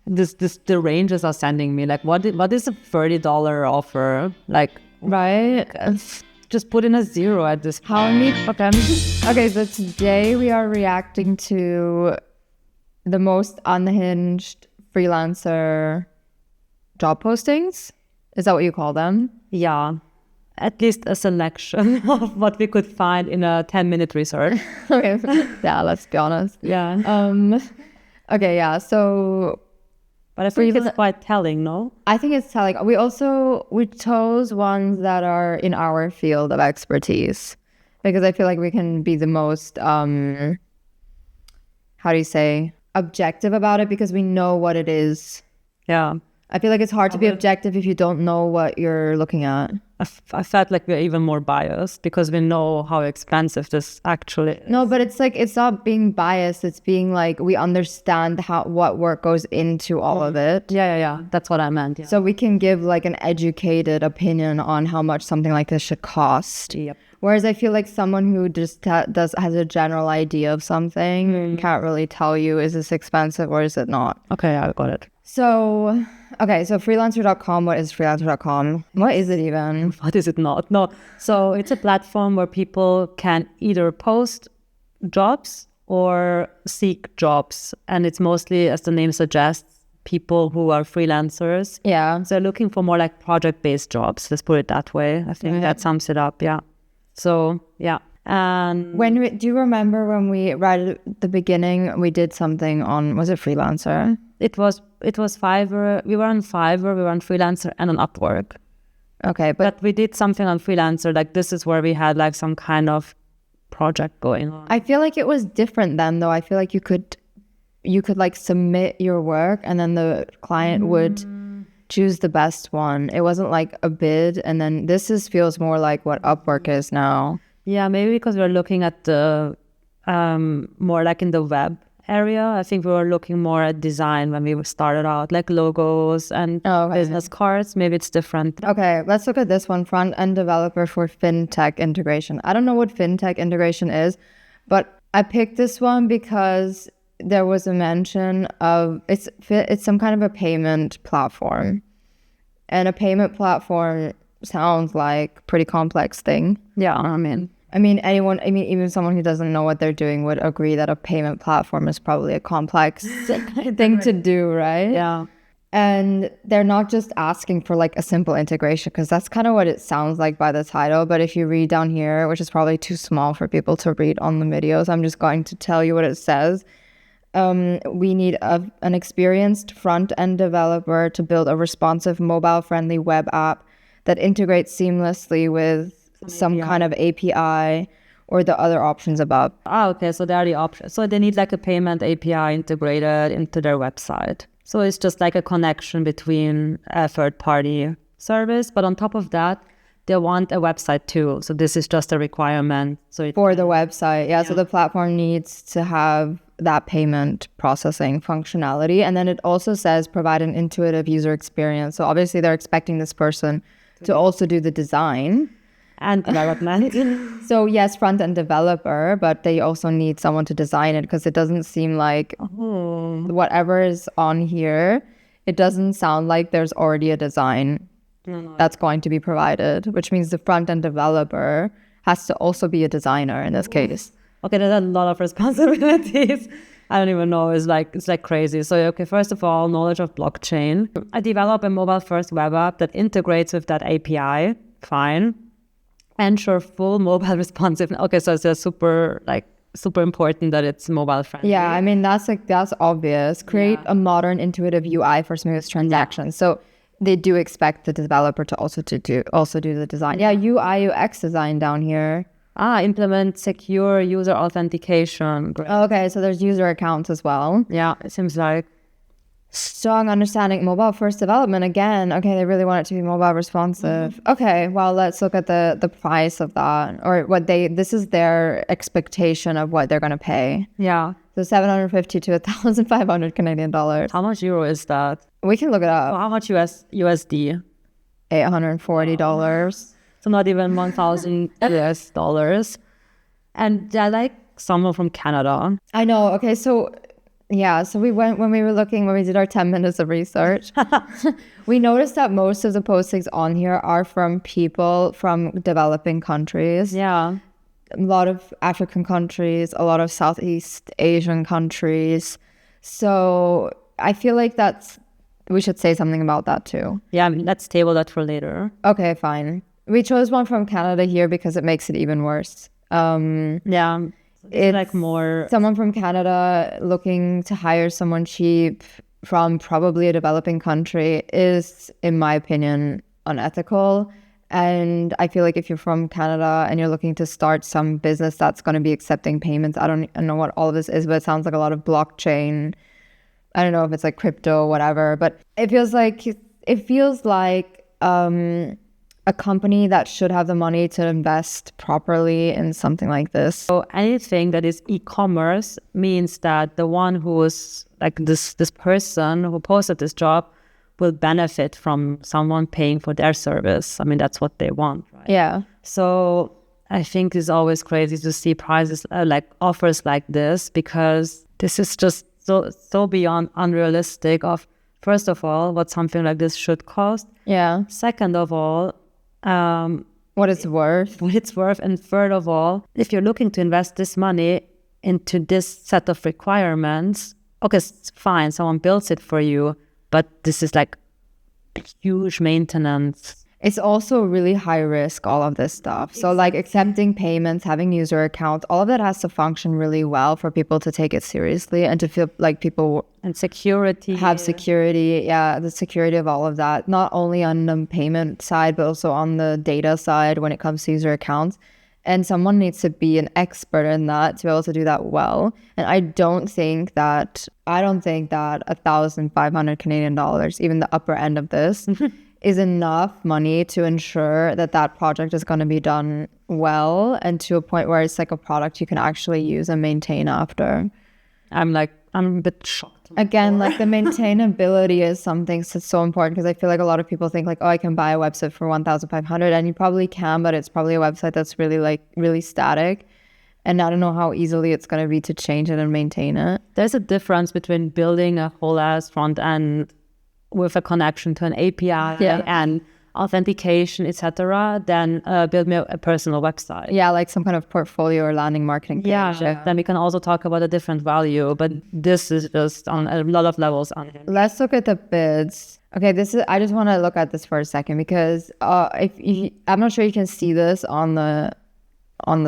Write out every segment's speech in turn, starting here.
the ranges are sending me. Like, what is a $30 offer? Like, Right? just put in a zero at this point. How many? Okay, so today we are reacting to the most unhinged freelancer job postings. Is that what you call them? Yeah, at least a selection of what we could find in a 10-minute research. Okay, yeah, let's be honest. Yeah. Okay, yeah, so... But I think it's quite telling, no? I think it's telling. We chose ones that are in our field of expertise because I feel like we can be the most, how do you say, objective about it because we know what it is. Yeah. I feel like it's hard to be objective if you don't know what you're looking at. I felt like we're even more biased because we know how expensive this actually is. No, but it's like, it's not being biased. It's being like, we understand what work goes into all of it. Yeah. That's what I meant. Yeah. So we can give like an educated opinion on how much something like this should cost. Yep. Whereas I feel like someone who just has a general idea of something can't really tell you, is this expensive or is it not? Okay, I got it. So freelancer.com, what is freelancer.com? What is it even? What is it not? No. So it's a platform where people can either post jobs or seek jobs. And it's mostly, as the name suggests, people who are freelancers. Yeah. So they're looking for more like project-based jobs. Let's put it that way. I think that sums it up. Yeah. So, yeah. And do you remember when right at the beginning, we did something on, was it Freelancer? It was Fiverr. We were on Fiverr, we were on Freelancer and on Upwork. Okay, but we did something on Freelancer. Like this is where we had like some kind of project going on. I feel like it was different then, though. I feel like you could like submit your work and then the client would choose the best one. It wasn't like a bid, and then feels more like what Upwork is now. Yeah, maybe because we're looking at the more like in the web area. I think we were looking more at design when we started out, like logos and business cards. Maybe it's different. Okay, let's look at this one, front-end developer for fintech integration. I don't know what fintech integration is, but I picked this one because there was a mention of it's some kind of a payment platform, and a payment platform sounds like pretty complex thing. Yeah, I mean even someone who doesn't know what they're doing would agree that a payment platform is probably a complex thing to do, right? Yeah. And they're not just asking for like a simple integration, because that's kind of what it sounds like by the title. But if you read down here, which is probably too small for people to read on the videos, I'm just going to tell you what it says. We need an experienced front-end developer to build a responsive mobile-friendly web app that integrates seamlessly with some kind of API or the other options above. Okay, so there are the options. So they need like a payment API integrated into their website. So it's just like a connection between a third-party service. But on top of that, they want a website too. So this is just a requirement. So for the website, yeah. So the platform needs to have that payment processing functionality. And then it also says provide an intuitive user experience. So obviously they're expecting this person to also do the design and development. So yes, front-end developer, but they also need someone to design it, because it doesn't seem like whatever is on here, it doesn't sound like there's already a design that's going to be provided, which means the front-end developer has to also be a designer in this case. Okay, there's a lot of responsibilities. I don't even know. It's like crazy. So, okay, first of all, knowledge of blockchain. I develop a mobile-first web app that integrates with that API. Fine. Ensure full mobile responsiveness. Okay, so it's super important that it's mobile friendly. Yeah, I mean that's obvious. Create a modern, intuitive UI for smooth transactions. So they do expect the developer to also do the design. Yeah, UI UX design down here. Implement secure user authentication. Great. Okay, so there's user accounts as well. Yeah, it seems like. Strong understanding mobile first development again. Okay, they really want it to be mobile responsive. Okay, well, let's look at the price of that, or this is their expectation of what they're going to pay. Yeah. So 750 to 1,500 Canadian dollars. How much euro is that? We can look it up. Well, how much USD? $840. So not even 1,000 US dollars. And they're like someone from Canada. I know. Okay, so Yeah, so when we did our 10 minutes of research, we noticed that most of the postings on here are from people from developing countries. Yeah. A lot of African countries, a lot of Southeast Asian countries. So I feel like we should say something about that too. Yeah, I mean, let's table that for later. Okay, fine. We chose one from Canada here because it makes it even worse. Yeah. It's like more someone from Canada looking to hire someone cheap from probably a developing country is, in my opinion, unethical. And I feel like if you're from Canada and you're looking to start some business that's going to be accepting payments, I don't know what all of this is, but it sounds like a lot of blockchain. I don't know if it's like crypto, whatever, but it feels like a company that should have the money to invest properly in something like this. So anything that is e-commerce means that the one who is like this person who posted this job will benefit from someone paying for their service. I mean, that's what they want, right? Yeah. So I think it's always crazy to see prices like offers like this, because this is just so beyond unrealistic of, first of all, what something like this should cost. Yeah. Second of all, what it's worth. And third of all, if you're looking to invest this money into this set of requirements, okay, it's fine, someone builds it for you, but this is like huge maintenance. It's also really high risk, all of this stuff. So like accepting payments, having user accounts, all of that has to function really well for people to take it seriously and to feel like people and security. Have security. Yeah, the security of all of that, not only on the payment side, but also on the data side when it comes to user accounts. And someone needs to be an expert in that to be able to do that well. And I don't think that 1,500 Canadian dollars, even the upper end of this, is enough money to ensure that project is going to be done well and to a point where it's like a product you can actually use and maintain after. I'm a bit shocked. Again, like the maintainability is something that's so important, because I feel like a lot of people think like, oh, I can buy a website for 1,500, and you probably can, but it's probably a website that's really static. And I don't know how easily it's going to be to change it and maintain it. There's a difference between building a whole ass front end with a connection to an API and authentication, etc., than build me a personal website. Yeah, like some kind of portfolio or landing marketing page. Yeah. Then we can also talk about a different value, but this is just on a lot of levels on here. Let's look at the bids. Okay, I just want to look at this for a second, because I'm not sure you can see this on the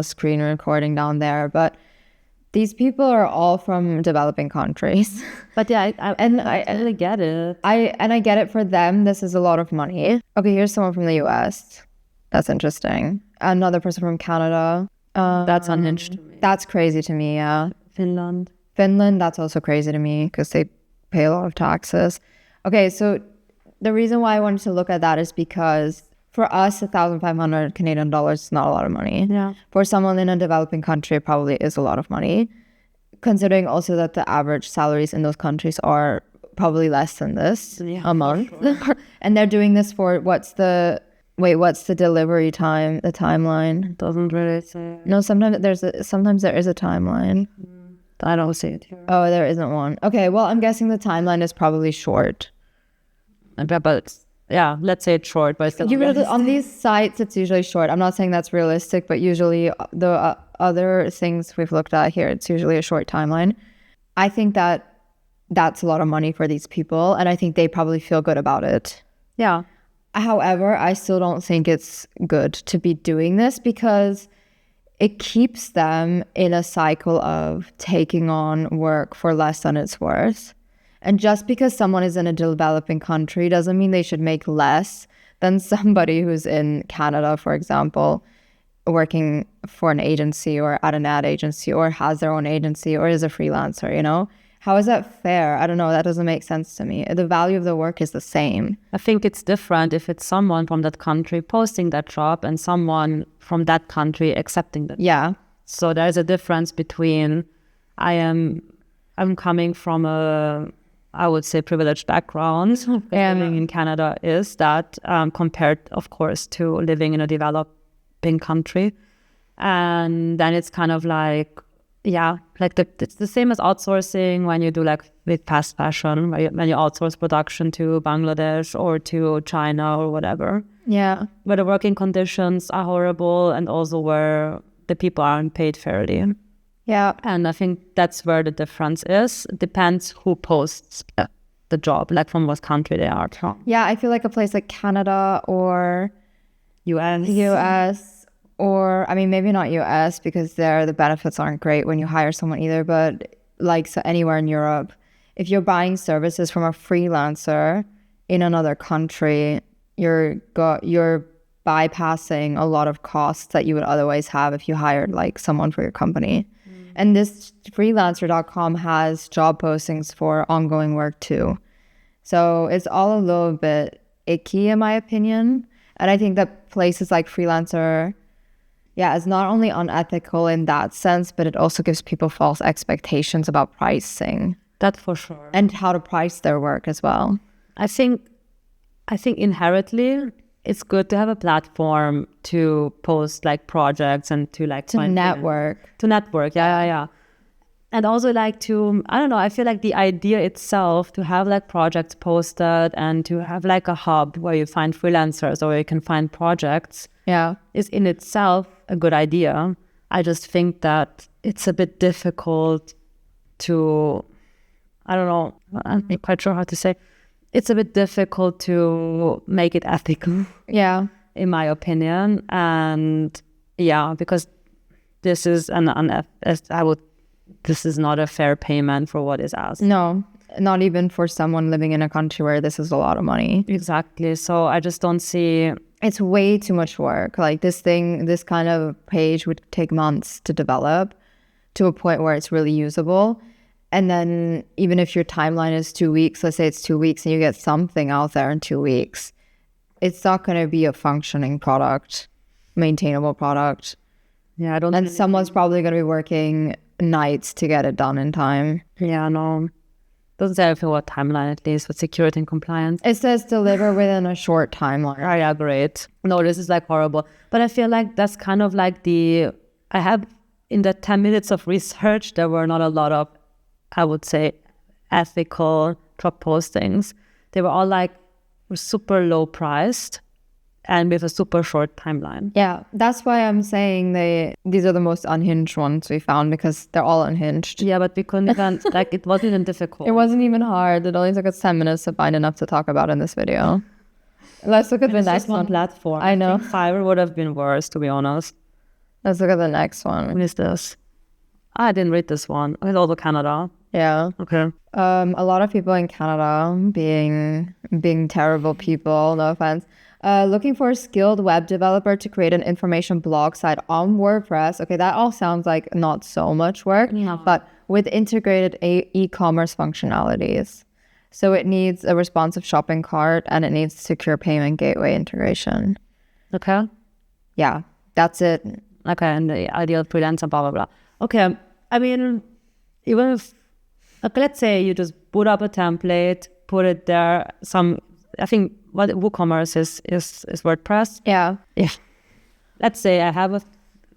screen recording down there, but these people are all from developing countries. But yeah, I really get it. I get it. For them, this is a lot of money. Okay, here's someone from the US. That's interesting. Another person from Canada. That's unhinged to me. That's crazy to me, yeah. Finland, that's also crazy to me, because they pay a lot of taxes. Okay, so the reason why I wanted to look at that is because for us, 1,500 Canadian dollars is not a lot of money. Yeah. For someone in a developing country, it probably is a lot of money, considering also that the average salaries in those countries are probably less than this a month. Sure. And they're doing this for what's the delivery time, the timeline? It doesn't really say. No, sometimes there is a timeline. I don't see it here. Oh, there isn't one. Okay, well, I'm guessing the timeline is probably short. But yeah, let's say it's short, but still on these sites, it's usually short. I'm not saying that's realistic, but usually the other things we've looked at here, it's usually a short timeline. I think that's a lot of money for these people, and I think they probably feel good about it. Yeah. However, I still don't think it's good to be doing this, because it keeps them in a cycle of taking on work for less than it's worth. And just because someone is in a developing country doesn't mean they should make less than somebody who's in Canada, for example, working for an agency or at an ad agency or has their own agency or is a freelancer, you know? How is that fair? I don't know. That doesn't make sense to me. The value of the work is the same. I think it's different if it's someone from that country posting that job and someone from that country accepting that. Yeah. So there's a difference between I'm coming from a, I would say, privileged background. Living in Canada is that compared, of course, to living in a developing country. And then it's kind of like, yeah, like it's the same as outsourcing when you do like with fast fashion, when you outsource production to Bangladesh or to China or whatever, Yeah. where the working conditions are horrible and also where the people aren't paid fairly. Yeah. And I think that's where the difference is. It depends who posts the job, like from what country they are from. Yeah, I feel like a place like Canada or US, or I mean maybe not US because there the benefits aren't great when you hire someone either, but like so anywhere in Europe, if you're buying services from a freelancer in another country, you're bypassing a lot of costs that you would otherwise have if you hired like someone for your company. And this freelancer.com has job postings for ongoing work too. So it's all a little bit icky in my opinion. And I think that places like Freelancer, yeah, it's not only unethical in that sense, but it also gives people false expectations about pricing. That for sure. And how to price their work as well. I think inherently it's good to have a platform to post like projects and to like To network. Yeah. And also like to, I don't know, I feel like the idea itself to have like projects posted and to have like a hub where you find freelancers or where you can find projects is in itself a good idea. I just think that it's a bit difficult to, I don't know, I'm not quite sure how to say. It's a bit difficult to make it ethical. Yeah. In my opinion. And yeah, because this is this is not a fair payment for what is asked. No, not even for someone living in a country where this is a lot of money. Exactly. So I just don't see... It's way too much work. Like this kind of page would take months to develop to a point where it's really usable. And then even if your timeline is 2 weeks, let's say it's 2 weeks and you get something out there in 2 weeks, it's not going to be a functioning product, maintainable product. Yeah, I don't... And someone's probably going to be working nights to get it done in time. Yeah, no. Doesn't say anything about timeline, at least with security and compliance. It says deliver within a short timeline. Oh, yeah, great. No, this is like horrible. But I feel like that's kind of like I have in the 10 minutes of research, there were not a lot of, I would say, ethical job postings. They were all like super low priced and with a super short timeline. Yeah, that's why I'm saying these are the most unhinged ones we found because they're all unhinged. Yeah, but we couldn't even, like, it wasn't even difficult. It wasn't even hard. It only took us 10 minutes to find enough to talk about in this video. Let's look at the next one. Platform. I know. I think Fiverr would have been worse, to be honest. Let's look at the next one. What is this? I didn't read this one. It's also Canada. Yeah. Okay. A lot of people in Canada being terrible people, no offense. Looking for a skilled web developer to create an information blog site on WordPress. Okay, that all sounds like not so much work, but with integrated e-commerce functionalities. So it needs a responsive shopping cart and it needs secure payment gateway integration. Okay. Yeah, that's it. Okay, and the ideal freelancer, blah, blah, blah. Okay, I mean, even if, okay, let's say you just put up a template, put it there, I think what WooCommerce is WordPress. Yeah. Let's say I have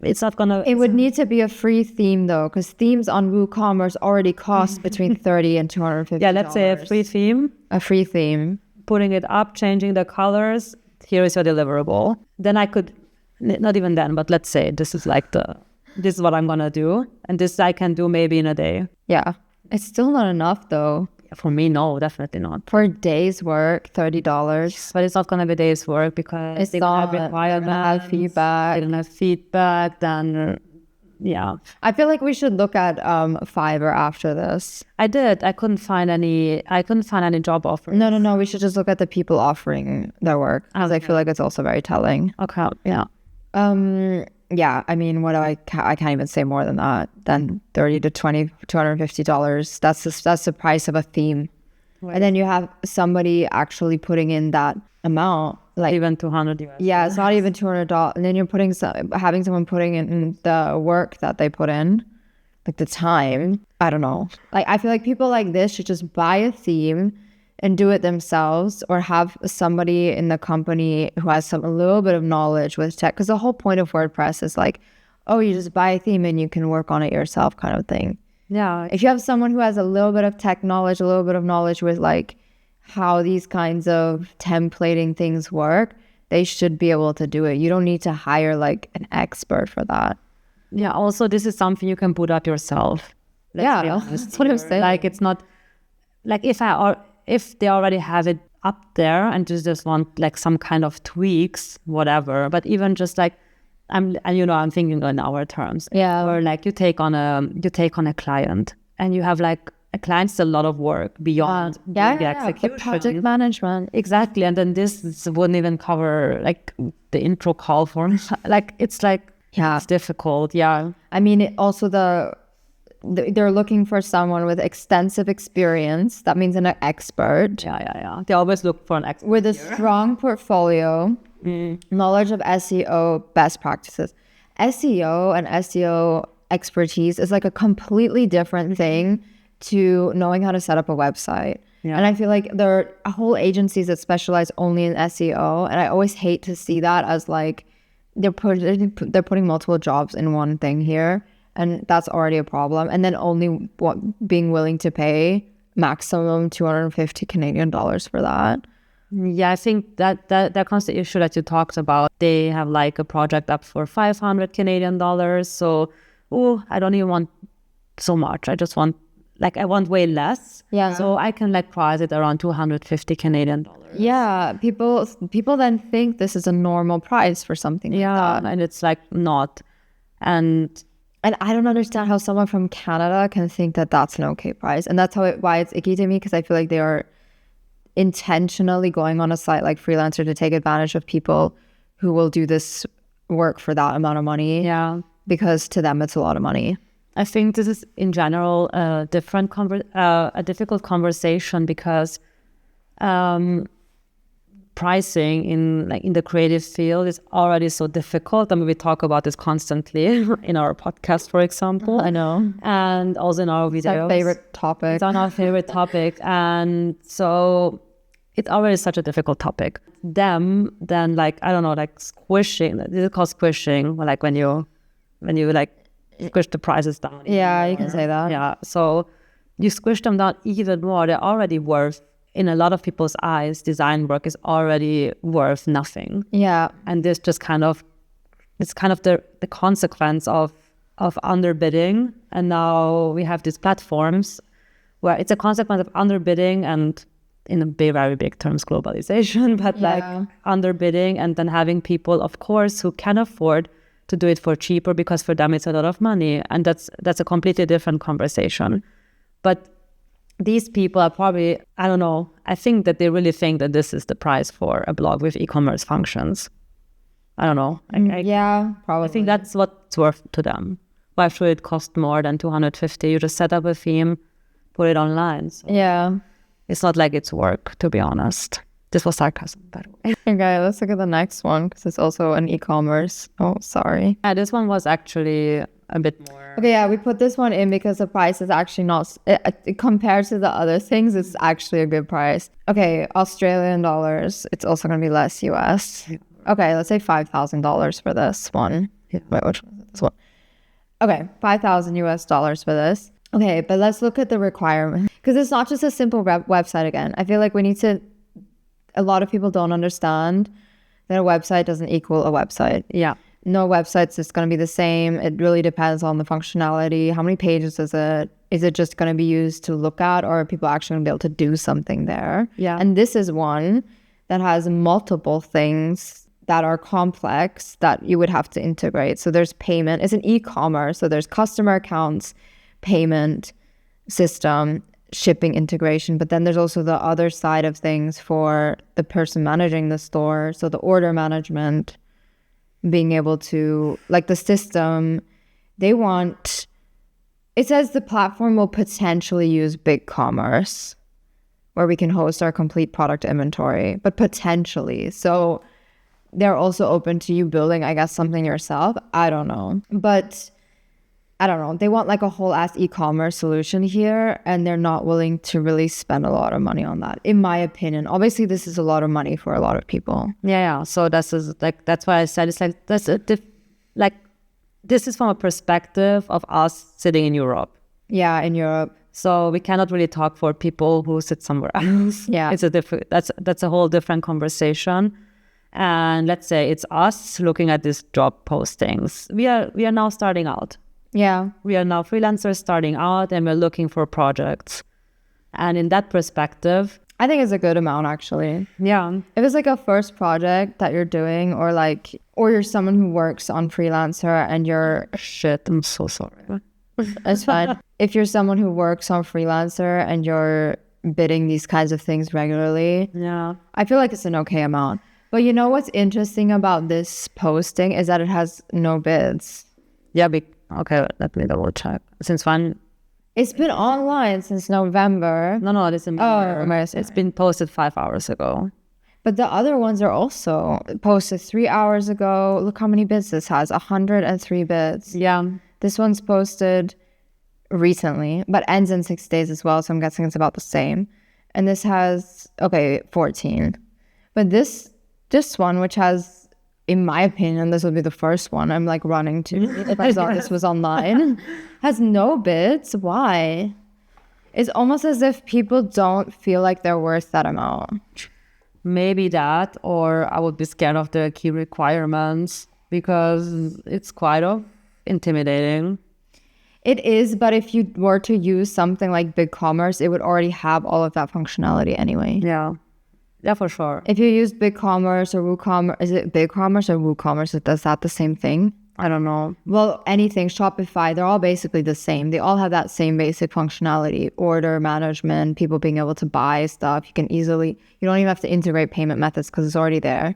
it's not gonna... It would need to be a free theme though, because themes on WooCommerce already cost between $30 and $250. Yeah, let's say a free theme. A free theme. Putting it up, changing the colors. Here is your deliverable. Then I could, not even then, but let's say this is this is what I'm gonna do. And this I can do maybe in a day. Yeah. It's still not enough though. For me, no, definitely not. For a day's work, $30. But it's not going to be a day's work because they don't have requirements. They don't have feedback. Then, yeah. I feel like we should look at Fiverr after this. I did. I couldn't find any job offers. No. We should just look at the people offering their work. Because I feel like it's also very telling. Okay, yeah. Yeah, I mean, I can't even say more than that. Than $30 to $250. That's the price of a theme. Right. And then you have somebody actually putting in that amount, like even $200. Yeah, it's not even $200. And then you're having someone putting in the work that they put in, like the time. I don't know. Like I feel like people like this should just buy a theme and do it themselves, or have somebody in the company who has a little bit of knowledge with tech. Because the whole point of WordPress is like oh, you just buy a theme and you can work on it yourself kind of thing. Yeah. If you have someone who has a little bit of tech knowledge, a little bit of knowledge with like how these kinds of templating things work, they should be able to do it. You don't need to hire like an expert for that. Yeah. Also, this is something you can put up yourself. Let's be honest that's what I'm here. saying. Like, it's not like if they already have it up there and you just want like some kind of tweaks, whatever. But even just like I'm thinking in our terms. Yeah. Or like you take on a client and you have like a client's a lot of work beyond the execution. The project management. Exactly. And then this wouldn't even cover like the intro call form. Like it's like it's difficult. Yeah. I mean, they're looking for someone with extensive experience. That means an expert. Yeah. They always look for an expert. With a strong portfolio, knowledge of SEO best practices. SEO and SEO expertise is like a completely different thing to knowing how to set up a website. Yeah. And I feel like there are whole agencies that specialize only in SEO. And I always hate to see that as like they're putting multiple jobs in one thing here. And that's already a problem. And then only being willing to pay maximum 250 Canadian dollars for that. Yeah, I think that comes the issue that you talked about. They have like a project up for 500 Canadian dollars. So, I don't even want so much. I just want, like, I want way less. Yeah. So I can like price it around 250 Canadian dollars. Yeah. People then think this is a normal price for something like that. And it's like not. And I don't understand how someone from Canada can think that that's an okay price. And that's why it's icky to me, because I feel like they are intentionally going on a site like Freelancer to take advantage of people who will do this work for that amount of money. Yeah. Because to them, it's a lot of money. I think this is in general a difficult conversation because pricing in the creative field is already so difficult. I mean, we talk about this constantly in our podcast, for example. I know. And also in our videos. It's our favorite topic. It's on our favorite topic. And so it's already such a difficult topic. Then like, I don't know, like squishing, this is called squishing, like when you like squish the prices down. Yeah, you can say that. Yeah. So you squish them down even more. They're already worth, in a lot of people's eyes, design work is already worth nothing. Yeah. And this just it's kind of the consequence of underbidding. And now we have these platforms where it's a consequence of underbidding and in a very big terms, globalization, but like underbidding and then having people, of course, who can afford to do it for cheaper because for them it's a lot of money. And that's a completely different conversation. But these people are probably, I don't know, I think that they really think that this is the price for a blog with e-commerce functions. I don't know. Yeah, probably. I think that's what's worth to them. Why should it cost more than 250? You just set up a theme, put it online. So yeah. It's not like it's work, to be honest. This was sarcasm, by the way. Okay, let's look at the next one because it's also an e-commerce. Oh, sorry. Yeah, this one was actually a bit more. Okay, yeah, we put this one in because the price is actually not, compared to the other things, it's actually a good price. Okay, Australian dollars. It's also going to be less US. Okay, let's say $5,000 for this one. Yeah. Wait, which one is it? This one. Okay, $5,000 US for this. Okay, but let's look at the requirement because it's not just a simple website again. I feel like we need to, a lot of people don't understand that a website doesn't equal a website. Yeah. No website's just going to be the same. It really depends on the functionality. How many pages is it? Is it just going to be used to look at, or are people actually going to be able to do something there? Yeah. And this is one that has multiple things that are complex that you would have to integrate. So there's payment. It's an e-commerce. So there's customer accounts, payment system, shipping integration. But then there's also the other side of things for the person managing the store. So the order management, being able to, like the system, it says the platform will potentially use BigCommerce, where we can host our complete product inventory, but potentially. So they're also open to you building, I guess, something yourself. I don't know. But I don't know. They want like a whole ass e-commerce solution here, and they're not willing to really spend a lot of money on that, in my opinion. Obviously, this is a lot of money for a lot of people. Yeah. So that's why I said it's like this is from a perspective of us sitting in Europe. Yeah, in Europe. So we cannot really talk for people who sit somewhere else. Yeah. It's a different, that's a whole different conversation. And let's say it's us looking at these job postings. We are now starting out. Yeah. We are now freelancers starting out and we're looking for projects. And in that perspective, I think it's a good amount, actually. yeah. If it's like a first project that you're doing, or you're someone who works on Freelancer and you're, Shit, I'm so sorry. it's fine. If you're someone who works on Freelancer and you're bidding these kinds of things regularly, Yeah. I feel like it's an okay amount. But you know what's interesting about this posting is that it has no bids. Yeah, okay, let me double check. Since when? It's been online since November. No, this is American. it's been posted 5 hours ago. But the other ones are also posted 3 hours ago. Look how many bids this has. 103 bids. Yeah. This one's posted recently, but ends in 6 days as well. So I'm guessing it's about the same. And this has, 14. But this one, which has, in my opinion, this would be the first one I'm like running to if I saw this was online, has no bids. Why? It's almost as if people don't feel like they're worth that amount. Maybe that, or I would be scared of the key requirements because it's quite intimidating. It is, but if you were to use something like BigCommerce, it would already have all of that functionality anyway. Yeah. Yeah, for sure. If you use BigCommerce or WooCommerce, is it BigCommerce or WooCommerce? Does that the same thing? I don't know. Well, anything, Shopify, they're all basically the same. They all have that same basic functionality, order management, people being able to buy stuff. You don't even have to integrate payment methods because it's already there.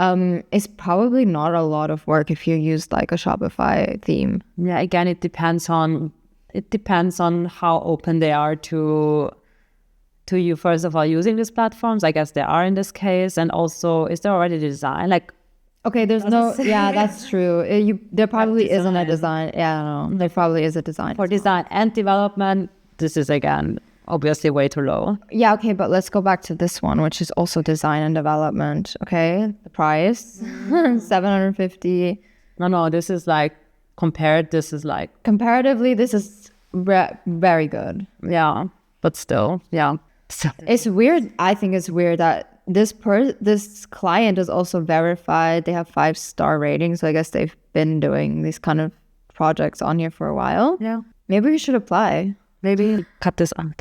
It's probably not a lot of work if you use like a Shopify theme. Yeah, again, it depends on how open they are to you, first of all, using these platforms. I guess they are in this case. And also, is there already design? Okay, there's no, yeah, that's true. There probably isn't a design. Yeah, no, there probably is a design. For design and development, this is, again, obviously way too low. Yeah, okay, but let's go back to this one, which is also design and development. Okay, the price, 750. No, this is comparatively, this is very good. Yeah, but still, yeah. It's weird. I think it's weird that this client is also verified. They have 5-star ratings, so I guess they've been doing these kind of projects on here for a while. Yeah. Maybe we should apply. Maybe cut this out.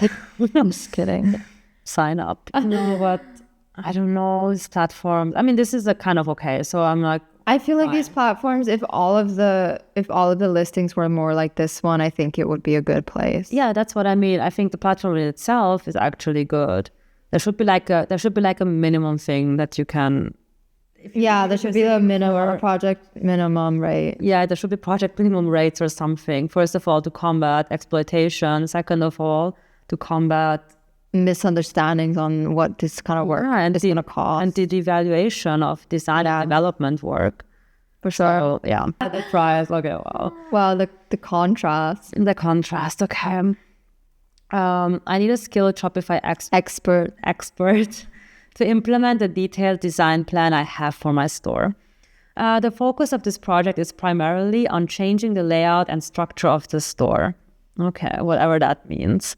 I'm just kidding. Sign up. No, but I don't know, these platforms. I mean, this is a kind of okay. So I'm like, I feel like these platforms, if all of the listings were more like this one, I think it would be a good place. yeah, that's what I mean. I think the platform in itself is actually good. There should be like a minimum thing that you can. Yeah, there should be a project minimum rate. Yeah, there should be project minimum rates or something. First of all, to combat exploitation. Second of all, to combat misunderstandings on what this kind of work is going to cost. And the devaluation of design and development work. For sure. So, yeah. The price, okay, wow. Well, the contrast. The contrast, okay. I need a skilled Shopify expert to implement the detailed design plan I have for my store. The focus of this project is primarily on changing the layout and structure of the store. Okay, whatever that means.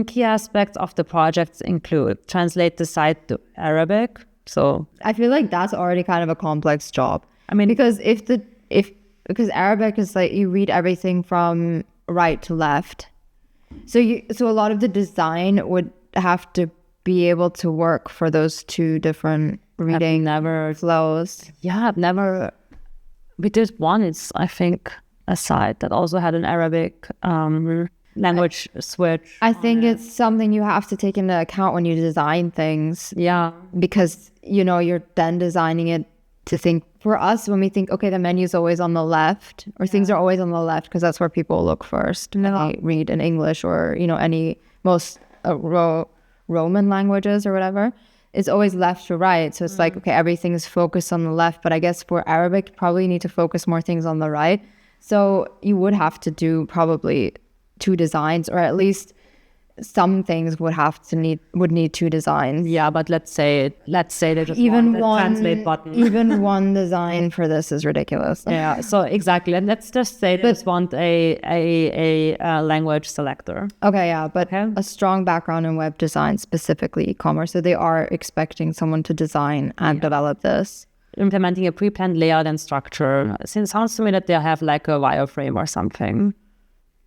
Key aspects of the projects include translate the site to Arabic. So I feel like that's already kind of a complex job. I mean, because because Arabic is like you read everything from right to left. So a lot of the design would have to be able to work for those two different reading flows. Yeah, we did one, it's I think a site that also had an Arabic language switch. I think it's something you have to take into account when you design things. Yeah. Because, you're then designing it to think, for us, when we think, okay, the menu's always on the left, or things are always on the left, because that's where people look first. No. They read in English or, most Roman languages or whatever. It's always left to right. So it's like, okay, everything is focused on the left. But I guess for Arabic, you probably need to focus more things on the right. So you would have to do probably 2 designs, or at least some things would need two designs. Yeah, but let's say they just Even want a translate button. Even one design for this is ridiculous. Yeah, so exactly. And let's just say they just want a language selector. Okay, yeah, but a strong background in web design, specifically e-commerce. So they are expecting someone to design and develop this. Implementing a pre-planned layout and structure. It sounds to me that they have like a wireframe or something.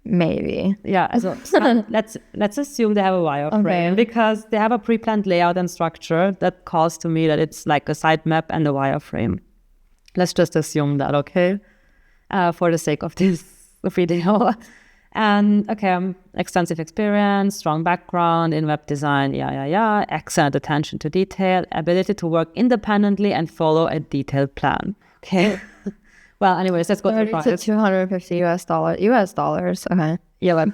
Maybe. Yeah, so let's assume they have a wireframe because they have a pre-planned layout and structure that calls to me that it's like a sitemap and a wireframe. Let's just assume that, okay? For the sake of this video. And okay, extensive experience, strong background in web design, excellent attention to detail, ability to work independently and follow a detailed plan. Okay. Well, anyways, let's go to the price. $250 US dollars. Okay. Yeah,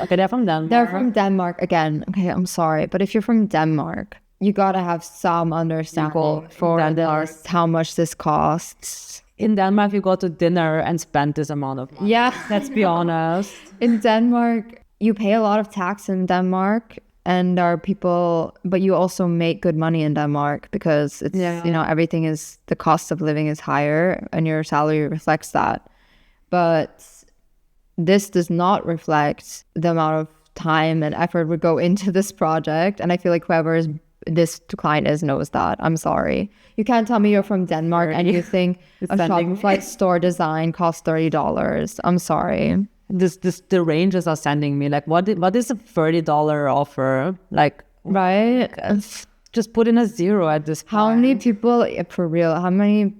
okay, they're from Denmark. They're from Denmark again. Okay, I'm sorry, but if you're from Denmark, you gotta have some understanding for how much this costs. In Denmark, you go to dinner and spend this amount of money. Yeah. Let's be honest. In Denmark, you pay a lot of tax in Denmark, and there are people, but you also make good money in Denmark because it's, everything is, the cost of living is higher and your salary reflects that. But this does not reflect the amount of time and effort would go into this project. And I feel like whoever this client knows that. I'm sorry. You can't tell me you're from Denmark and you think a Shopify store design costs $30. I'm sorry. The ranges are sending me like what is a $30 offer, like, right? Just put in a zero at this point. How many people, for real, how many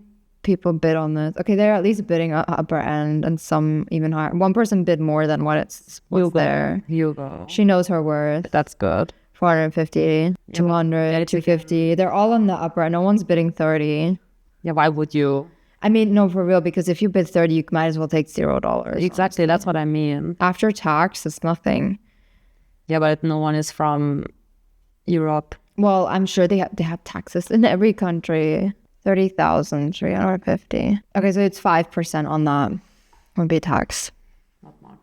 people bid on this? Okay, they're at least bidding upper end and some even higher. One person bid more than what's there. Hugo, she knows her worth. That's good. 450, 200, 250. They're all on the upper end. No one's bidding 30. Yeah, why would you? I mean, no, for real, because if you bid 30, you might as well take $0. Exactly, that's what I mean. After tax, it's nothing. Yeah, but no one is from Europe. Well, I'm sure they have taxes in every country. 30,350. Okay, so it's 5% on that would be tax. Not much.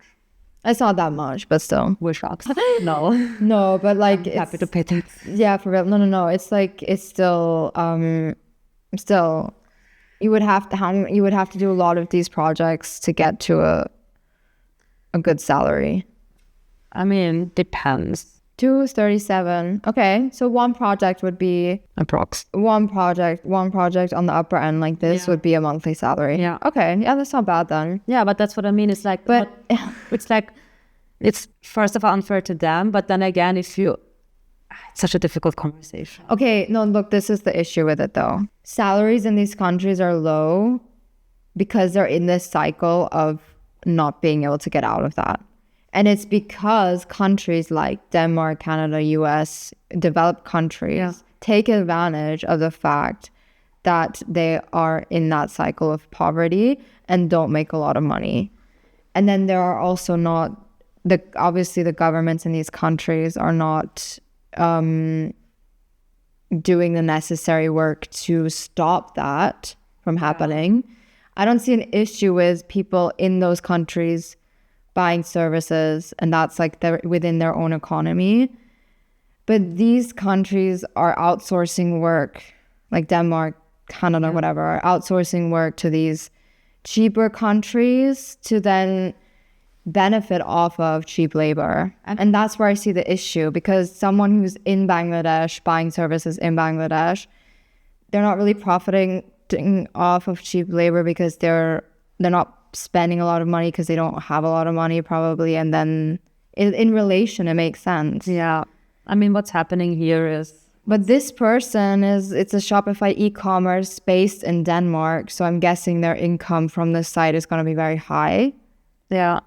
It's not that much, but still. We're shocked. No. No, but like I'm happy to pay tax. Yeah, for real. No. It's like it's still you would have to do a lot of these projects to get to a good salary. I mean, depends. 237. Okay, so one project would be approx. One project on the upper end like this would be a monthly salary. Yeah. Okay. Yeah, that's not bad then. Yeah, but that's what I mean. It's like, but it's like, it's first of all unfair to them, but then again, it's such a difficult conversation. Okay, no, look, this is the issue with it though. Salaries in these countries are low because they're in this cycle of not being able to get out of that. And it's because countries like Denmark, Canada, US, developed countries take advantage of the fact that they are in that cycle of poverty and don't make a lot of money. And then there are also obviously the governments in these countries are not doing the necessary work to stop that from happening. I don't see an issue with people in those countries buying services, and that's like they're within their own economy. But these countries are outsourcing work, like Denmark, Canada, whatever, are outsourcing work to these cheaper countries to then benefit off of cheap labor. And that's where I see the issue, because someone who's in Bangladesh buying services in Bangladesh, they're not really profiting off of cheap labor because they're not spending a lot of money because they don't have a lot of money probably. And then in relation, it makes sense. Yeah. I mean, what's happening here is... But this person it's a Shopify e-commerce based in Denmark. So I'm guessing their income from this site is going to be very high. Yeah.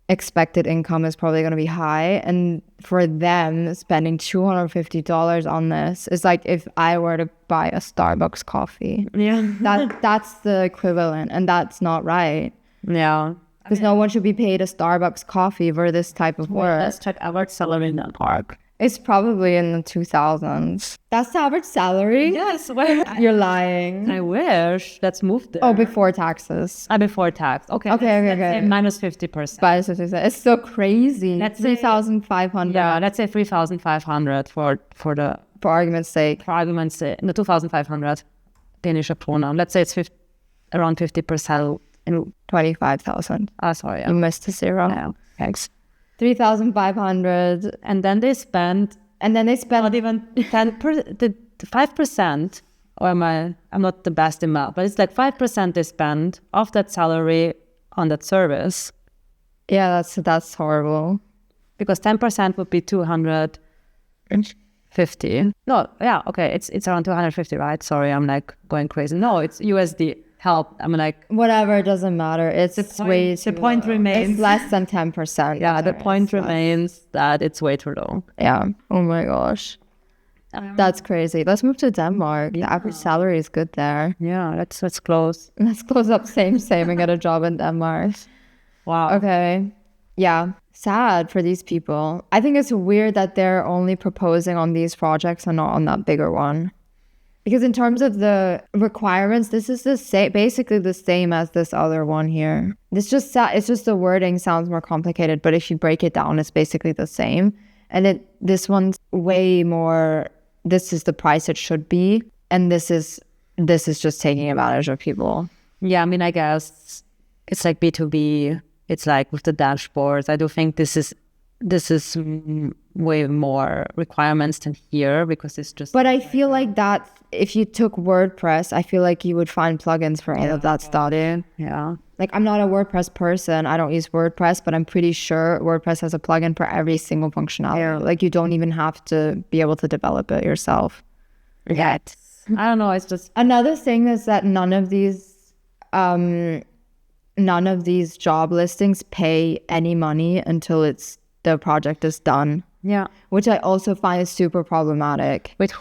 Expected income is probably going to be high. And for them, spending $250 on this is like if I were to buy a Starbucks coffee. Yeah. That's the equivalent, and that's not right. Yeah. Because no one should be paid a Starbucks coffee for this type of work. Let's check our salary in Denmark. It's probably in the 2000s. That's the average salary? Yes, where? You're lying. I wish. Let's move there. Oh, before taxes. Before tax. Okay. Okay. Let's say minus 50%. But it's so crazy. Let's say 3,500. Yeah, let's say 3,500 for argument's sake. For argument's sake, no, 2,500 Danish krona. Let's say it's around 50%. 25,000. Sorry. You missed a zero. Yeah, thanks. 3,500. And then they spend not even 5%, or I'm not the best in math, but it's like 5% they spend of that salary on that service. Yeah, that's horrible. Because 10% would be 250. No, yeah, okay, it's around 250, right? Sorry, I'm like going crazy. No, it's USD. Help. I'm like, whatever, it doesn't matter. It's way too the point low. remains. It's less than 10%. Yeah, the point remains that it's way too low. Yeah. Oh my gosh. That's crazy. Let's move to Denmark. The average salary is good there. Yeah, let's close. Let's close up same and get a job in Denmark. Wow. Okay. Yeah. Sad for these people. I think it's weird that they're only proposing on these projects and not on that bigger one. Because in terms of the requirements, this is basically the same as this other one here. It's just the wording sounds more complicated, but if you break it down, it's basically the same. And this one's way more, this is the price it should be, and this is just taking advantage of people. Yeah, I mean, I guess it's like B2B. It's like with the dashboards. I do think this is way more requirements than here, because it's just. But I feel like that if you took WordPress, I feel like you would find plugins for all of that stuff. Yeah. Like, I'm not a WordPress person. I don't use WordPress, but I'm pretty sure WordPress has a plugin for every single functionality. Yeah. Like, you don't even have to be able to develop it yourself. Yeah. I don't know. It's just another thing is that none of these job listings pay any money until the project is done. Yeah. Which I also find super problematic. Wait,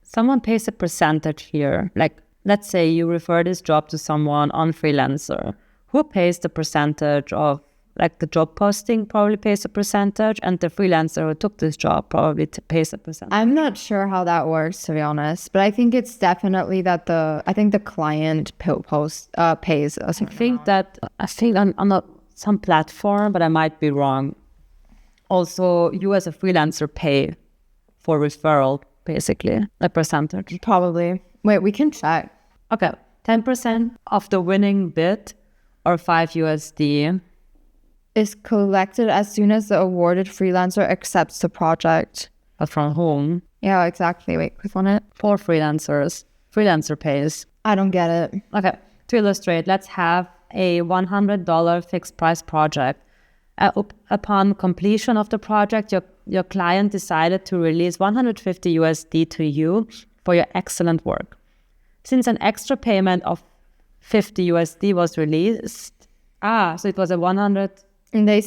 someone pays a percentage here? Like, let's say you refer this job to someone on Freelancer. Who pays the percentage of, like, the job posting probably pays a percentage, and the freelancer who took this job probably pays a percentage? I'm not sure how that works, to be honest, but I think it's definitely that the client pays. I think on some platform, but I might be wrong. Also, you as a freelancer pay for referral, basically, a percentage. Probably. Wait, we can check. Okay, 10% of the winning bid, or $5 is collected as soon as the awarded freelancer accepts the project. But from whom? Yeah, exactly. Wait, click on it. For freelancers. Freelancer pays. I don't get it. Okay, to illustrate, let's have a $100 fixed price project. Upon completion of the project, your client decided to release $150 to you for your excellent work. Since an extra payment of $50 was released, so it was a 100. And they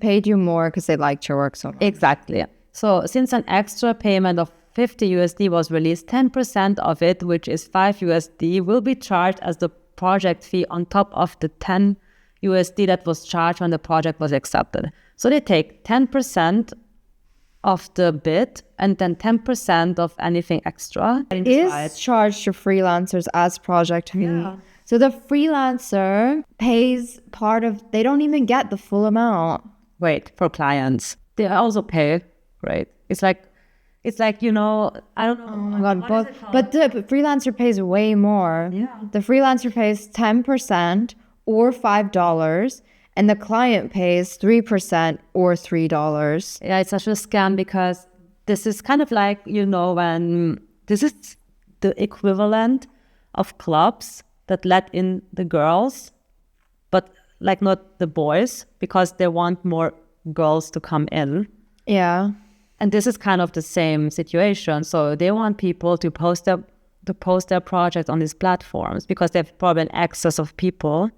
paid you more because they liked your work so much. Exactly. So since an extra payment of $50 was released, 10% of it, which is $5, will be charged as the project fee on top of the $10 that was charged when the project was accepted. So they take 10% of the bid and then 10% of anything extra. Is charged to freelancers as project fee. Yeah. So the freelancer pays they don't even get the full amount. Wait, for clients, they also pay, right? It's like, I don't know. Oh my God, but the freelancer pays way more. Yeah. The freelancer pays 10% or $5, and the client pays 3% or $3. Yeah, it's such a scam, because this is kind of like, when this is the equivalent of clubs that let in the girls, but like not the boys, because they want more girls to come in. Yeah. And this is kind of the same situation. So they want people to post their projects on these platforms because they have probably an excess of people.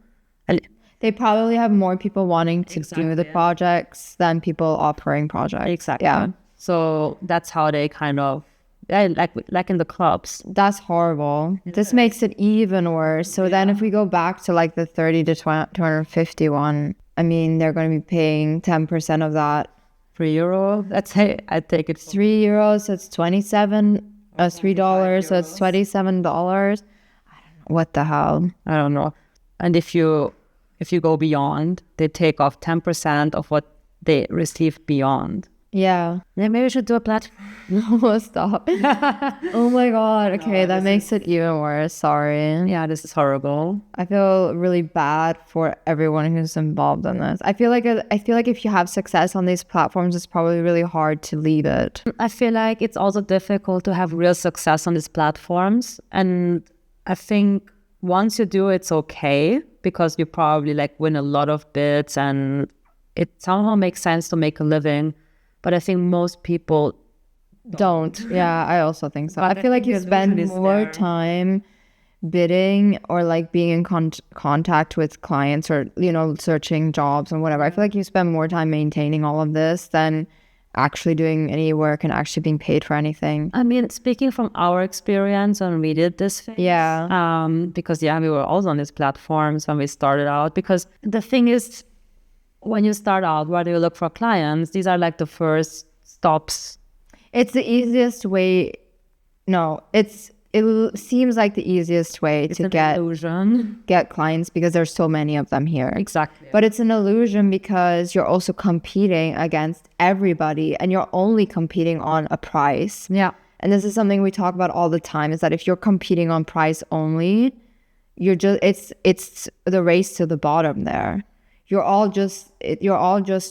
And they probably have more people wanting to do the projects than people offering projects. Exactly. Yeah. So that's how they kind of, like in the clubs. That's horrible. Yeah. This makes it even worse. So then if we go back to like the 30 to 250 one, I mean, they're going to be paying 10% of that. €3. Let's say I take it. €3, so it's $3, so it's $27. What the hell? I don't know. And if you go beyond, they take off 10% of what they receive beyond. Yeah. Maybe we should do a platform. No, stop. Oh my God. Okay, that makes it even worse. Sorry. Yeah, this is horrible. I feel really bad for everyone who's involved in this. I feel like if you have success on these platforms, it's probably really hard to leave it. I feel like it's also difficult to have real success on these platforms. And I think once you do, it's okay because you probably like win a lot of bids and it somehow makes sense to make a living. But I think most people don't. Yeah, I also think so. I feel like you spend more time bidding or like being in contact with clients or, searching jobs and whatever. I feel like you spend more time maintaining all of this than actually doing any work and actually being paid for anything. I mean, speaking from our experience when we did this phase, because we were also on these platforms when we started out. Because the thing is, when you start out, where do you look for clients? These are like the first stops. It's the easiest way. No, it seems like the easiest way to get clients because there's so many of them here. Exactly. But it's an illusion because you're also competing against everybody and you're only competing on a price. Yeah. And this is something we talk about all the time, is that if you're competing on price only, it's the race to the bottom there. You're all just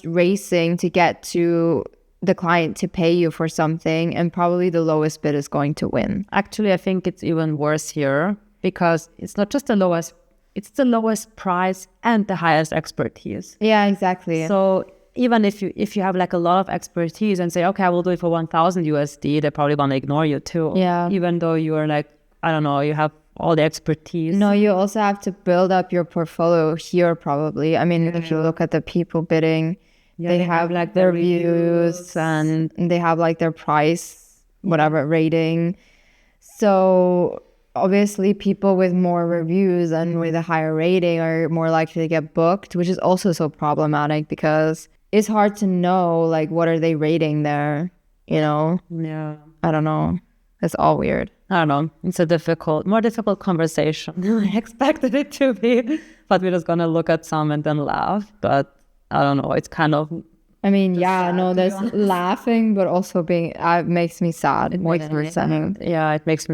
racing to get to the client to pay you for something, and probably the lowest bid is going to win. Actually, I think it's even worse here because it's not just the lowest, it's the lowest price and the highest expertise. Yeah, exactly. So even if you have like a lot of expertise and say, okay, I will do it for $1,000, they're probably going to ignore you too. Yeah. Even though you are like, I don't know, you have all the expertise. No, you also have to build up your portfolio here probably. I mean, if you look at the people bidding, they have like their reviews and they have like their price, whatever rating. So obviously people with more reviews and with a higher rating are more likely to get booked, which is also so problematic because it's hard to know like what are they rating there, Yeah. I don't know. It's all weird. I don't know. It's a more difficult conversation than I expected it to be. But we're just going to look at some and then laugh. But I don't know. It's kind of... I mean, there's laughing, but also it makes me sad. It makes me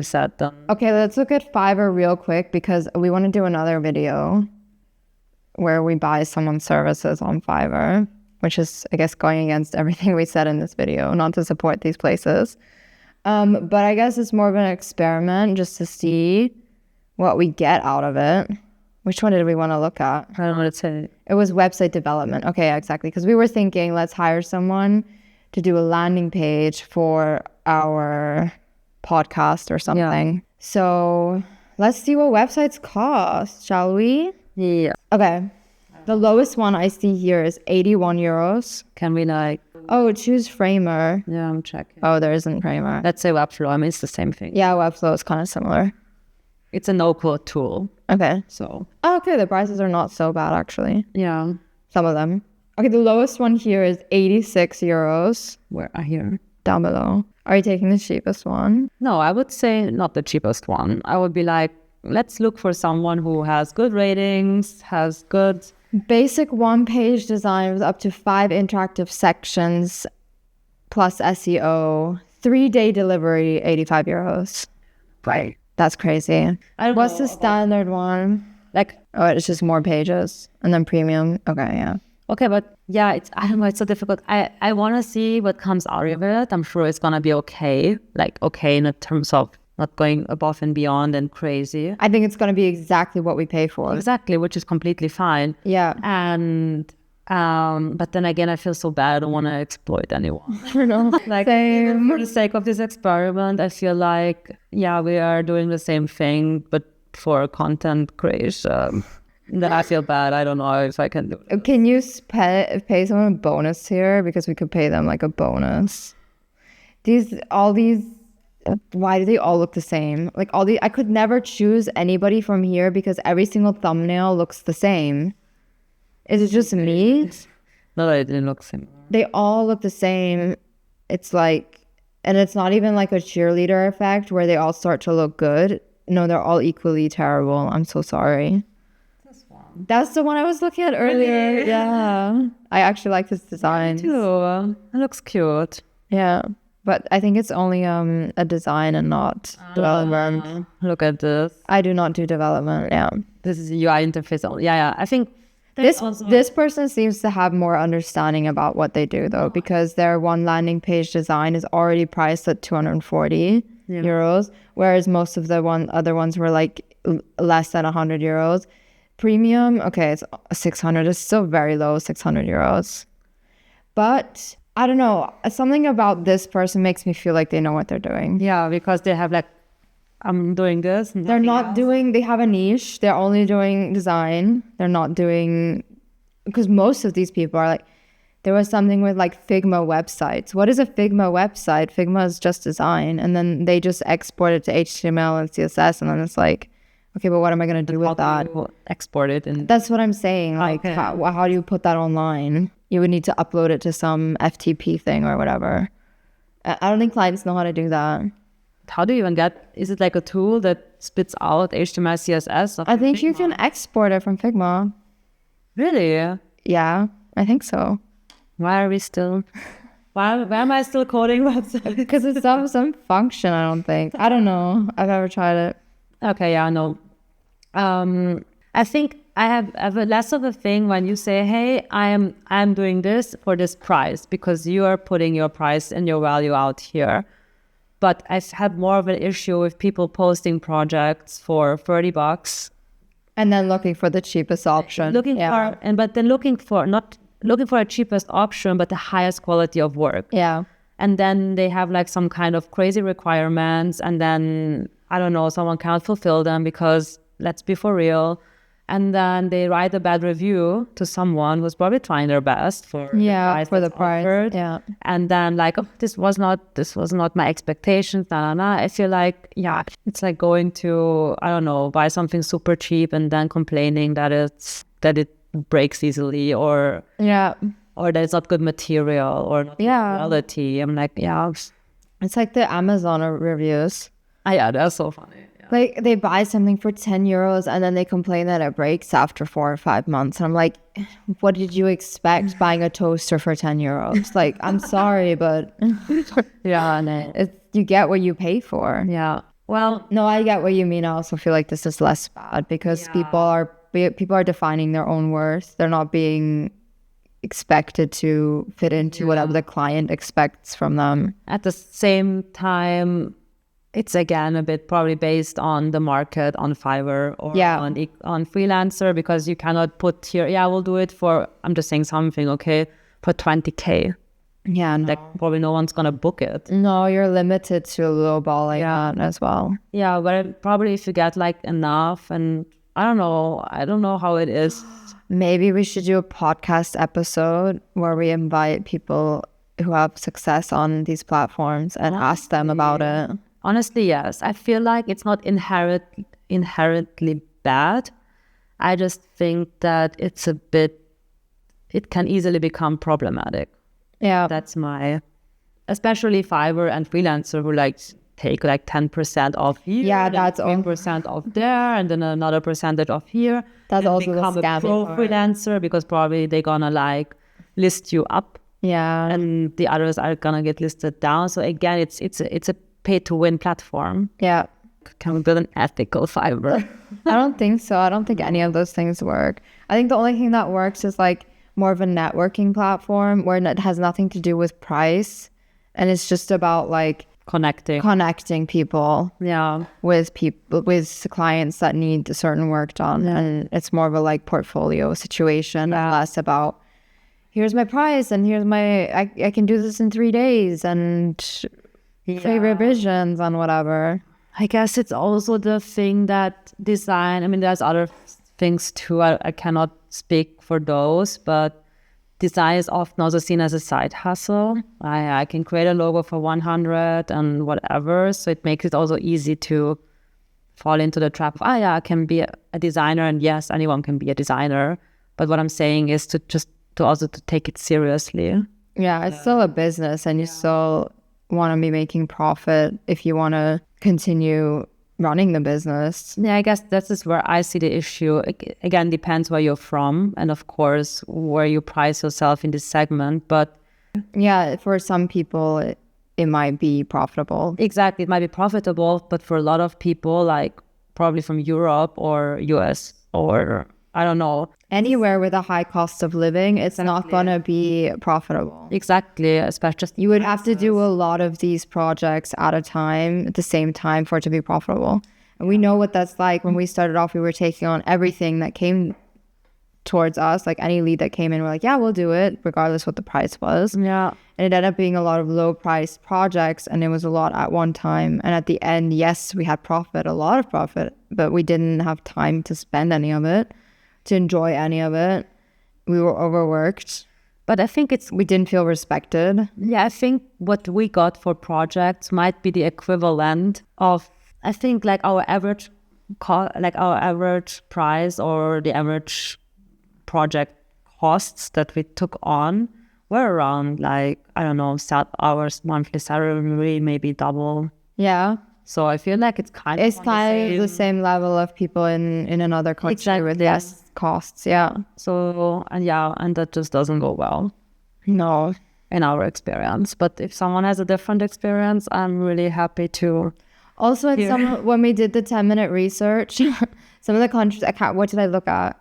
sad then. Okay, let's look at Fiverr real quick because we want to do another video where we buy someone's services on Fiverr, which is, I guess, going against everything we said in this video, not to support these places. But I guess it's more of an experiment just to see what we get out of it. Which one did we want to look at? I don't know what to say. It was website development. Okay, exactly. Because we were thinking, let's hire someone to do a landing page for our podcast or something. Yeah. So let's see what websites cost, shall we? Yeah. Okay. The lowest one I see here is €81. Can we choose Framer. Yeah, I'm checking. Oh, there isn't Framer. Let's say Webflow. I mean, it's the same thing. Yeah, Webflow is kind of similar. It's a no-code tool. Okay. So. Okay, the prices are not so bad, actually. Yeah. Some of them. Okay, the lowest one here is €86. Where are here? Down below. Are you taking the cheapest one? No, I would say not the cheapest one. I would be like, let's look for someone who has good ratings, has good... Basic one-page design with up to 5 interactive sections plus SEO. 3-day delivery, €85. Right. That's crazy. What's the standard one? It's just more pages and then premium. Okay, yeah. Okay, but yeah, I don't know, it's so difficult. I want to see what comes out of it. I'm sure it's going to be okay. Okay in terms of not going above and beyond and crazy. I think it's going to be exactly what we pay for. Exactly, which is completely fine. Yeah. And but then again, I feel so bad. I don't want to exploit anyone. Same. Even for the sake of this experiment, I feel like, we are doing the same thing, but for content creation. Then I feel bad. I don't know if I can do it. Can you pay someone a bonus here? Because we could pay them like a bonus. All these, why do they all look the same? I could never choose anybody from here because every single thumbnail looks the same. Is it just me? No, it didn't look similar. they all look the same. It's like, and it's not even like a cheerleader effect where they all start to look good. No, they're all equally terrible. I'm so sorry. This one. That's the one I was looking at earlier. Really? Yeah. I actually like this design. Too. It looks cute. Yeah. But I think it's only a design and not development. Look at this. I do not do development. Yeah. This is UI interface. Yeah. I think This person seems to have more understanding about what they do though, because their one landing page design is already priced at 240 euros, whereas most of the other ones were like less than 100 euros. Premium, okay, it's 600. It's still very low, 600 euros. But I don't know, something about this person makes me feel like they know what they're doing. Yeah, because they have like, I'm doing this. They're not doing, they have a niche. They're only doing design. They're not doing, because most of these people are like, there was something with like Figma websites. What is a Figma website? Figma is just design. And then they just export it to HTML and CSS. And then it's like, okay, but what am I going to do with that? Export it. And that's what I'm saying. Like, okay. How do you put that online? You would need to upload it to some FTP thing or whatever. I don't think clients know how to do that. How do you even get, is it like a tool that spits out HTML, CSS? I think you can export it from Figma. Really? Yeah, I think so. Why are we still, why am I still coding websites? Because it's some function, I don't think. I don't know. I've never tried it. Okay, yeah, no. I think I have less of a thing when you say, hey, I'm doing this for this price because you are putting your price and your value out here. But I've had more of an issue with people posting projects for $30 and then looking for the cheapest option. Looking for not looking for a cheapest option, but the highest quality of work. Yeah. And then they have like some kind of crazy requirements, and then I don't know, someone cannot fulfill them because let's be for real. And then they write a bad review to someone who's probably trying their best for the price. Offered. Yeah. And then like, oh, this was not my expectations. I feel like, yeah, it's like going to, I don't know, buy something super cheap and then complaining that it breaks easily or that it's not good material or not good quality. I'm like, yeah. It's like the Amazon reviews. Yeah, that's so funny. Like they buy something for 10 euros and then they complain that it breaks after 4 or 5 months. And I'm like, what did you expect buying a toaster for 10 euros? Like, I'm sorry, but you get what you pay for. Yeah. Well, no, I get what you mean. I also feel like this is less bad because people are defining their own worth. They're not being expected to fit into whatever the client expects from them. At the same time, it's again a bit probably based on the market on Fiverr or on Freelancer, because you cannot put here, we'll do it for, I'm just saying something, okay, for 20K. Yeah, no. Like probably no one's gonna book it. No, you're limited to a low ball like that as well. Yeah, but probably if you get like enough, and I don't know how it is. Maybe we should do a podcast episode where we invite people who have success on these platforms and ask them about it. Honestly, yes. I feel like it's not inherently bad. I just think that it can easily become problematic. Yeah. That's especially Fiverr and Freelancer who like take like 10% off here. Yeah, that's 10% off there, and then another percentage off here. That's and also become the scam a pro freelancer because probably they're gonna like list you up. Yeah. And the others are gonna get listed down. So again, it's a pay-to-win platform. Yeah. Can we build an ethical Fiverr? I don't think so. I don't think any of those things work. I think the only thing that works is like more of a networking platform where it has nothing to do with price, and it's just about like connecting people with clients that need certain work done. And it's more of a like portfolio situation, less about here's my price and here's my I can do this in 3 days and free revisions on whatever. I guess it's also the thing that design, I mean, there's other things too. I cannot speak for those, but design is often also seen as a side hustle. I can create a logo for 100 and whatever. So it makes it also easy to fall into the trap of, I can be a designer. And yes, anyone can be a designer. But what I'm saying is to also take it seriously. Yeah, it's still a business and you still want to be making profit if you want to continue running the business. Yeah, I guess this is where I see the issue. Again, depends where you're from and of course where you price yourself in this segment. But yeah, for some people it might be profitable. Exactly, it might be profitable, but for a lot of people, like probably from Europe or US or I don't know. Anywhere with a high cost of living, it's not going to be profitable. Exactly, especially just you would have to do a lot of these projects at a time, at the same time for it to be profitable. And we know what that's like. When we started off, we were taking on everything that came towards us, like any lead that came in, we're like, yeah, we'll do it, regardless what the price was. Yeah. And it ended up being a lot of low price projects, and it was a lot at one time. And at the end, yes, we had profit, a lot of profit, but we didn't have time to spend any of it, to enjoy any of it. We were overworked. But I think we didn't feel respected. Yeah, I think what we got for projects might be the equivalent of, I think, like our average price or the average project costs that we took on were around, like, I don't know, our monthly salary maybe double. Yeah. So I feel like it's kind of the same level of people in another country with less costs. Yeah. So and that just doesn't go well. No, in our experience. But if someone has a different experience, I'm really happy to. Also, when we did the 10-minute research, some of the countries what did I look at?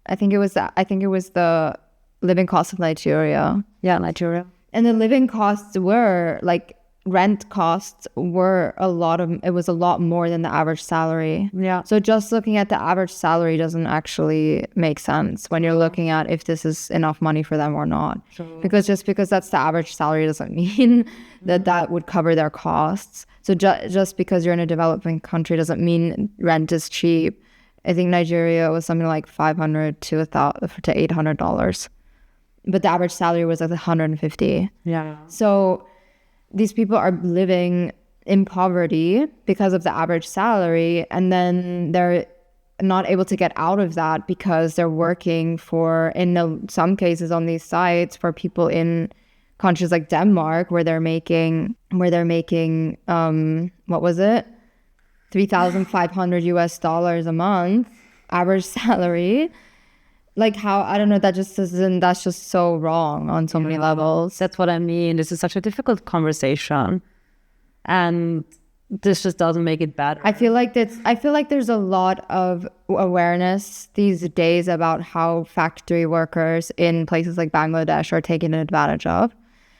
I think it was the living costs of Nigeria. Yeah, Nigeria. And the living costs were like, rent costs were it was a lot more than the average salary. Yeah. So just looking at the average salary doesn't actually make sense when you're looking at if this is enough money for them or not. Sure. Because just because that's the average salary doesn't mean that would cover their costs. So just because you're in a developing country doesn't mean rent is cheap. I think Nigeria was something like $500 to $800, but the average salary was like $150. Yeah. So these people are living in poverty because of the average salary, and then they're not able to get out of that because they're working some cases on these sites for people in countries like Denmark where they're making what was it? $3,500 a month average salary. Like how, I don't know, that's just so wrong on so many levels. That's what I mean. This is such a difficult conversation. And this just doesn't make it better. I feel like there's a lot of awareness these days about how factory workers in places like Bangladesh are taken advantage of.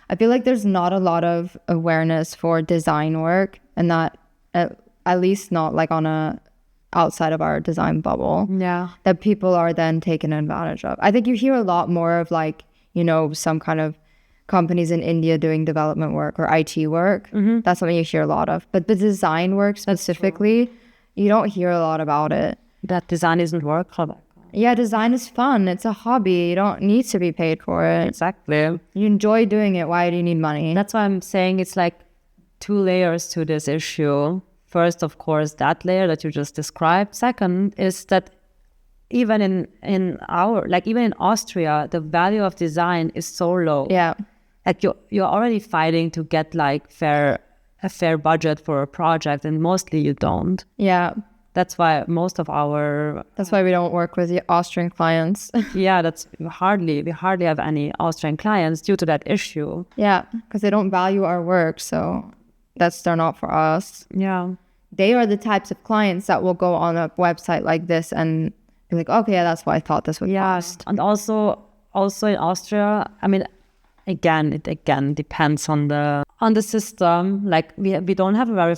I feel like there's not a lot of awareness for design work, and that at least not like outside of our design bubble. Yeah. That people are then taken advantage of. I think you hear a lot more of like, some kind of companies in India doing development work or IT work. Mm-hmm. That's something you hear a lot of. But the design work specifically, you don't hear a lot about it. That design isn't work. Yeah, design is fun. It's a hobby. You don't need to be paid for it. Exactly. You enjoy doing it. Why do you need money? That's why I'm saying it's like two layers to this issue. First, of course, that layer that you just described. Second is that even in Austria, the value of design is so low. Yeah. Like you're already fighting to get like a fair budget for a project, and mostly you don't. Yeah. That's why we don't work with the Austrian clients. Yeah, we hardly have any Austrian clients due to that issue. Yeah, because they don't value our work, so they're not for us. Yeah. They are the types of clients that will go on a website like this and be like, okay, yeah, that's what I thought this would cost. And also in Austria, I mean, it depends on the system. Like we don't have a very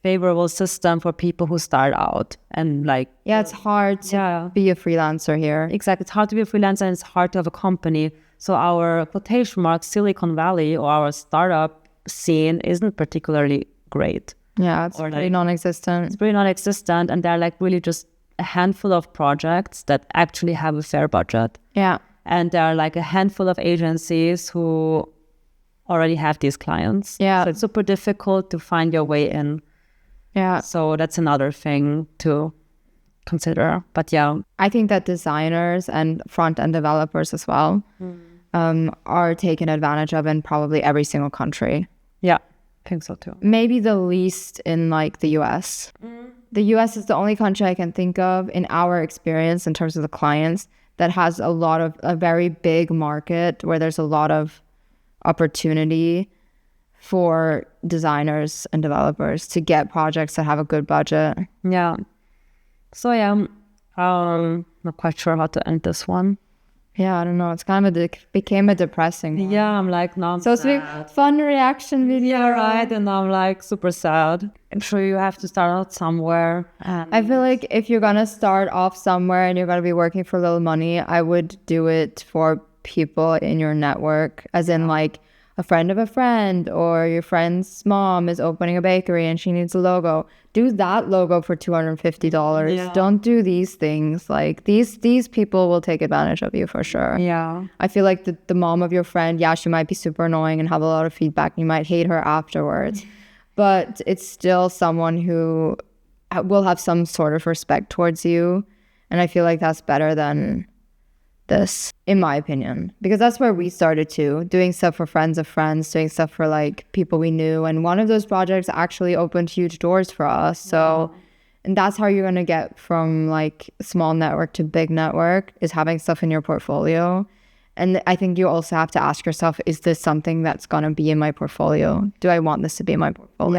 favorable system for people who start out, and like it's hard to be a freelancer here. Exactly, it's hard to be a freelancer, and it's hard to have a company. So our quotation marks Silicon Valley or our startup scene isn't particularly great. Yeah, it's pretty non-existent. It's pretty non-existent, and they're like really just a handful of projects that actually have a fair budget. Yeah. And there are like a handful of agencies who already have these clients. Yeah. So it's super difficult to find your way in. Yeah. So that's another thing to consider. But yeah. I think that designers and front-end developers as well, are taken advantage of in probably every single country. Yeah, I think so too. Maybe the least in like the US. The US is the only country I can think of in our experience in terms of the clients that has a very big market where there's a lot of opportunity for designers and developers to get projects that have a good budget. Yeah. So yeah, not quite sure how to end this one. Yeah, I don't know. It's kind of became a depressing one. Yeah, I'm like, no, I'm So it's a sad. fun reaction video. Yeah, right. And I'm like super sad. I'm sure you have to start out somewhere. I feel like if you're gonna start off somewhere and you're gonna be working for little money, I would do it for people in your network, as in like a friend of a friend, or your friend's mom is opening a bakery and she needs a logo. Do that logo for $250. Yeah. Don't do these things. Like these people will take advantage of you for sure. Yeah. I feel like the mom of your friend, yeah, she might be super annoying and have a lot of feedback and you might hate her afterwards, but it's still someone who will have some sort of respect towards you. And I feel like that's better than this, in my opinion, because that's where we started too, doing stuff for friends of friends, doing stuff for like people we knew. And one of those projects actually opened huge doors for us. So, and that's how you're going to get from like small network to big network, is having stuff in your portfolio. And I think you also have to ask yourself, is this something that's going to be in my portfolio? Do I want this to be in my portfolio?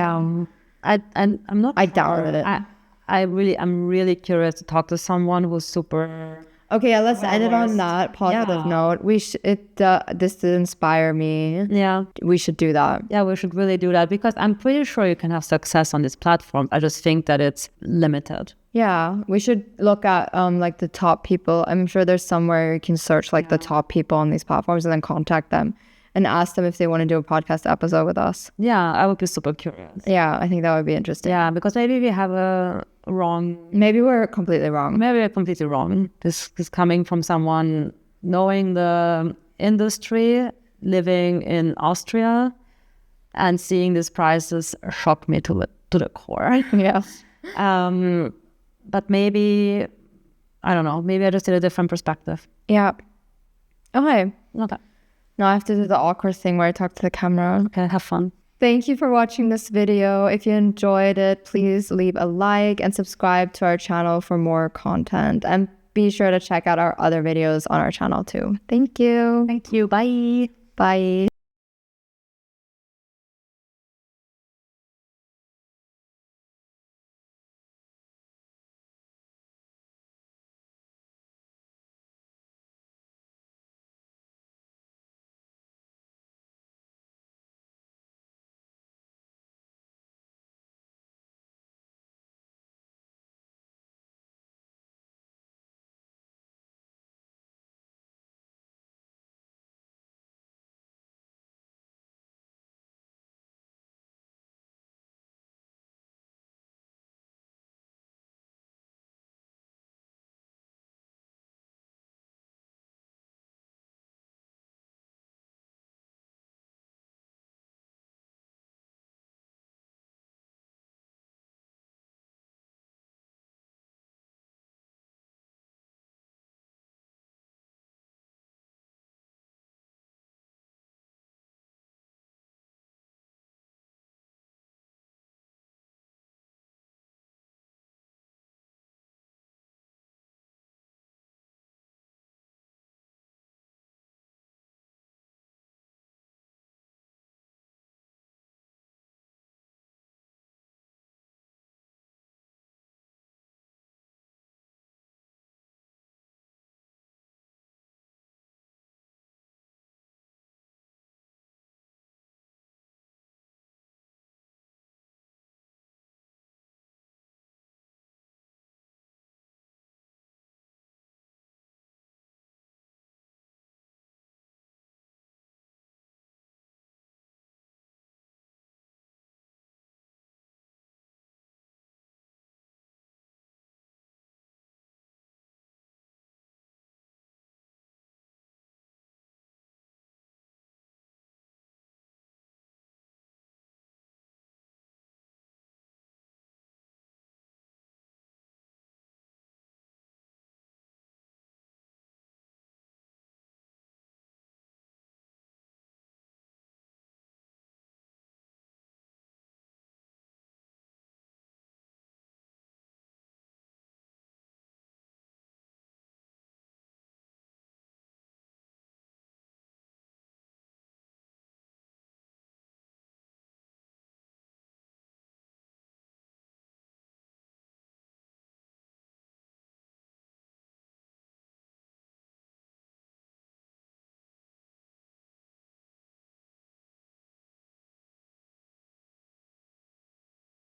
Yeah. I'm not I sure. doubted it. I'm really curious to talk to someone who's super... Okay, yeah, let's end it on that positive note. This did inspire me. Yeah. We should do that. Yeah, we should really do that, because I'm pretty sure you can have success on this platform. I just think that it's limited. Yeah, we should look at like the top people. I'm sure there's somewhere you can search like the top people on these platforms and then contact them and ask them if they want to do a podcast episode with us. Yeah, I would be super curious. Yeah, I think that would be interesting. Yeah, because maybe we have a wrong... Maybe we're completely wrong. Maybe we're completely wrong. This is coming from someone knowing the industry, living in Austria, and seeing these prices shocked me to the core. Yeah. But maybe, I don't know, maybe I just did a different perspective. Yeah. Okay. Okay. Now I have to do the awkward thing where I talk to the camera. Okay, have fun. Thank you for watching this video. If you enjoyed it, please leave a like and subscribe to our channel for more content. And be sure to check out our other videos on our channel too. Thank you. Thank you. Bye. Bye.